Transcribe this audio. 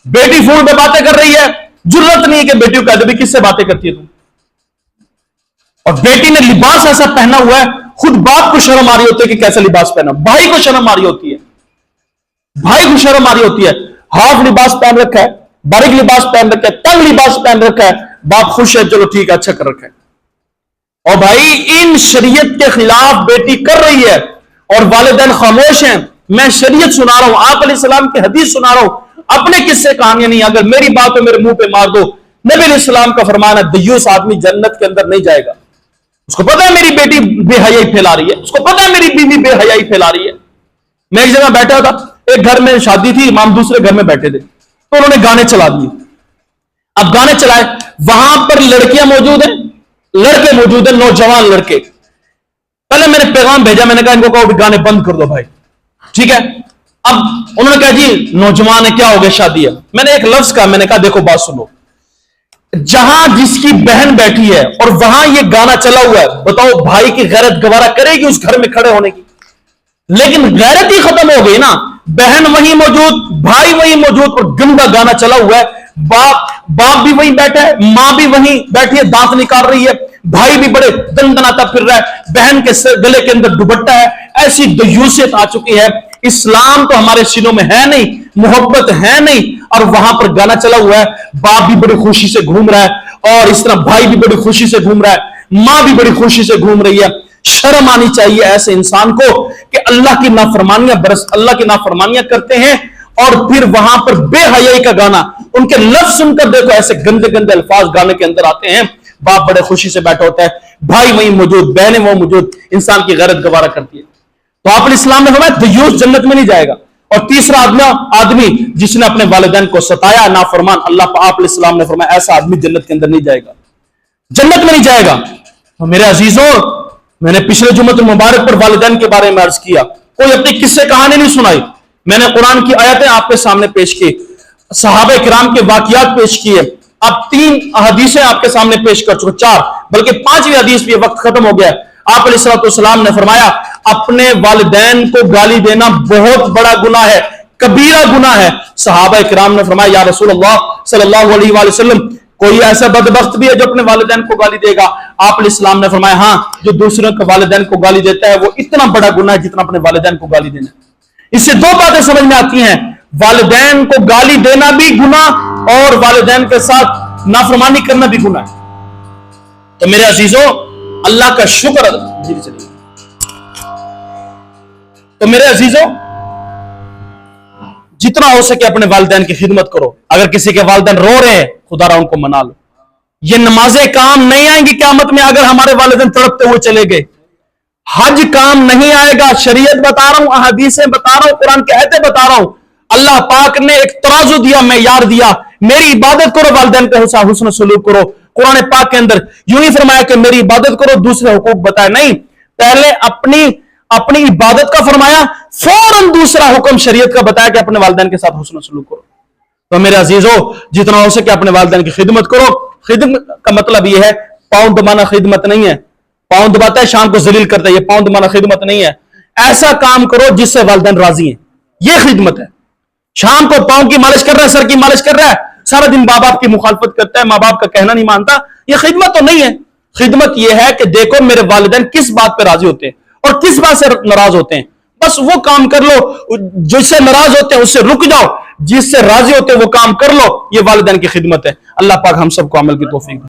بیٹی فون پہ باتیں کر رہی ہے، ضرورت نہیں ہے کہ بیٹی کو کہہ دے بھی کس سے باتیں کرتی ہے تم. اور بیٹی نے لباس ایسا پہنا ہوا ہے، خود باپ کو شرم آ رہی ہوتی ہے کہ کیسا لباس پہنا، بھائی کو شرم آ رہی ہوتی ہے، بھائی کو شرم آ رہی ہوتی ہے. ہاف لباس پہن رکھا ہے، باریک لباس پہن رکھا ہے، تنگ لباس پہن رکھا ہے، باپ خوش ہے، چلو ٹھیک ہے اچھا کر رکھا ہے. اور بھائی ان شریعت کے خلاف بیٹی کر رہی ہے اور والدین خاموش ہیں. میں شریعت سنا رہا ہوں، آپ علیہ السلام کی حدیث سنا رہا ہوں، اپنے قصے کہانیاں نہیں. اگر میری بات ہو میرے منہ پہ مار دو. نبی علیہ السلام کا فرمان ہے دیوس آدمی جنت کے اندر نہیں جائے گا. اس کو پتا ہے میری بیٹی بے حیائی پھیلا رہی ہے، اس کو پتا ہے میری بیوی بے حیائی پھیلا رہی ہے. میں ایک جگہ بیٹھا تھا، ایک گھر میں شادی تھی، امام دوسرے گھر میں بیٹھے تھے، تو انہوں نے گانے چلا دیے. اب گانے چلائے، وہاں پر لڑکیاں موجود ہیں، لڑکے موجود ہیں، نوجوان لڑکے. پہلے میں نے پیغام بھیجا، میں نے کہا ان کو کہو گانے بند کر دو بھائی، ٹھیک ہے. اب انہوں نے کہا جی نوجوان ہے، کیا ہو گیا شادی ہے. میں نے ایک لفظ کہا، میں نے کہا دیکھو بات سنو، جہاں جس کی بہن بیٹھی ہے اور وہاں یہ گانا چلا ہوا ہے، بتاؤ بھائی کی غیرت گوارا کرے گی اس گھر میں کھڑے ہونے کی؟ لیکن غیرت ہی ختم ہو گئی نا. بہن وہیں موجود، بھائی وہیں موجود، اور گندا گانا چلا ہوا ہے. باپ بھی وہیں بیٹھا ہے، ماں بھی وہیں بیٹھی ہے، دانت نکال رہی ہے، بھائی بھی بڑے دندناتا پھر رہا ہے، بہن کے گلے کے اندر دوپٹہ ہے. ایسی دیوسیت آ چکی ہے. اسلام تو ہمارے سینوں میں ہے نہیں، محبت ہے نہیں، اور وہاں پر گانا چلا ہوا ہے. باپ بھی بڑی خوشی سے گھوم رہا ہے، اور اس طرح بھائی بھی بڑی خوشی سے گھوم رہا ہے، ماں بھی بڑی خوشی سے گھوم رہی ہے. شرم آنی چاہیے ایسے انسان کو کہ اللہ کی نافرمانیاں کرتے ہیں، اور پھر وہاں پر بے حیائی کا گانا. ان کے لفظ سن کر دیکھو، ایسے گندے گندے الفاظ گانے کے اندر آتے ہیں. باپ بڑے خوشی سے بیٹھا ہوتا ہے، بھائی وہیں موجود، بہنیں وہاں موجود، انسان کی غیرت گوارا کرتی ہے. تو آپ علیہ السلام نے فرمایا دیوس جنت میں نہیں جائے گا. اور تیسرا آدمی جس نے اپنے والدین کو ستایا، نافرمان، آپ علیہ السلام نے فرمایا ایسا آدمی جنت کے اندر نہیں جائے گا، جنت میں نہیں جائے گا. تو میرے عزیزوں، میں نے پچھلے جمعۃ المبارک پر والدین کے بارے میں عرض کیا، کوئی اپنی قصے کہانی نہیں سنائی. میں نے قرآن کی آیتیں آپ کے سامنے پیش کی، صحابہ کرام کے واقعات پیش کیے. اب 3 حدیثیں آپ کے سامنے پیش کر چکے، 4 بلکہ 5ویں حدیث بھی، وقت ختم ہو گیا. آپ علیہ السلام نے فرمایا اپنے والدین کو گالی دینا بہت بڑا گناہ ہے، کبیرہ گناہ ہے. صحابہ کرام نے فرمایا یا رسول اللہ صلی اللہ علیہ وآلہ وسلم، کوئی ایسا بدبخت بھی ہے جو اپنے والدین کو گالی دے گا؟ آپ علیہ السلام نے فرمایا ہاں، جو دوسروں کے والدین کو گالی دیتا ہے وہ اتنا بڑا گناہ ہے جتنا اپنے والدین کو گالی دینا ہے. اس سے 2 باتیں سمجھ میں آتی ہیں، والدین کو گالی دینا بھی گناہ اور والدین کے ساتھ نافرمانی کرنا بھی گناہ ہے. تو میرے عزیزوں، اللہ کا شکر، تو میرے عزیزوں جتنا ہو سکے اپنے والدین کی خدمت کرو. اگر کسی کے والدین رو رہے ہیں، خدا را ان کو منا لو. یہ نمازیں کام نہیں آئیں گی قیامت میں اگر ہمارے والدین تڑپتے ہوئے چلے گئے. حج کام نہیں آئے گا. شریعت بتا رہا ہوں، احادیثیں بتا رہا ہوں، قرآن کی آیتیں بتا رہا ہوں. اللہ پاک نے ایک ترازو دیا، معیار دیا، میری عبادت کرو، والدین کا حسن سلوک کرو. قرآن پاک کے اندر یوں ہی فرمایا کہ میری عبادت کرو، دوسرے حقوق بتائے نہیں. پہلے اپنی عبادت کا فرمایا، فوراً دوسرا حکم شریعت کا بتایا کہ اپنے والدین کے ساتھ حسن سلوک کرو. تو میرے عزیزوں جتنا ہو سکے اپنے والدین کی خدمت کرو. خدمت کا مطلب یہ ہے پاؤں دبانا خدمت نہیں ہے. پاؤں دباتا ہے شام کو ذلیل کرتا ہے، یہ پاؤں دبانا خدمت نہیں ہے. ایسا کام کرو جس سے والدین راضی ہیں، یہ خدمت ہے. شام کو پاؤں کی مالش کر رہا ہے، سر کی مالش کر رہا ہے، سارا دن ماں باپ کی مخالفت کرتا ہے، ماں باپ کا کہنا نہیں مانتا، یہ خدمت تو نہیں ہے. خدمت یہ ہے کہ دیکھو میرے والدین کس بات پہ راضی ہوتے ہیں اور کس بات سے ناراض ہوتے ہیں، بس وہ کام کر لو. جس سے ناراض ہوتے ہیں اس سے رک جاؤ، جس سے راضی ہوتے ہیں وہ کام کر لو. یہ والدین کی خدمت ہے. اللہ پاک ہم سب کو عمل کی توفیق دے.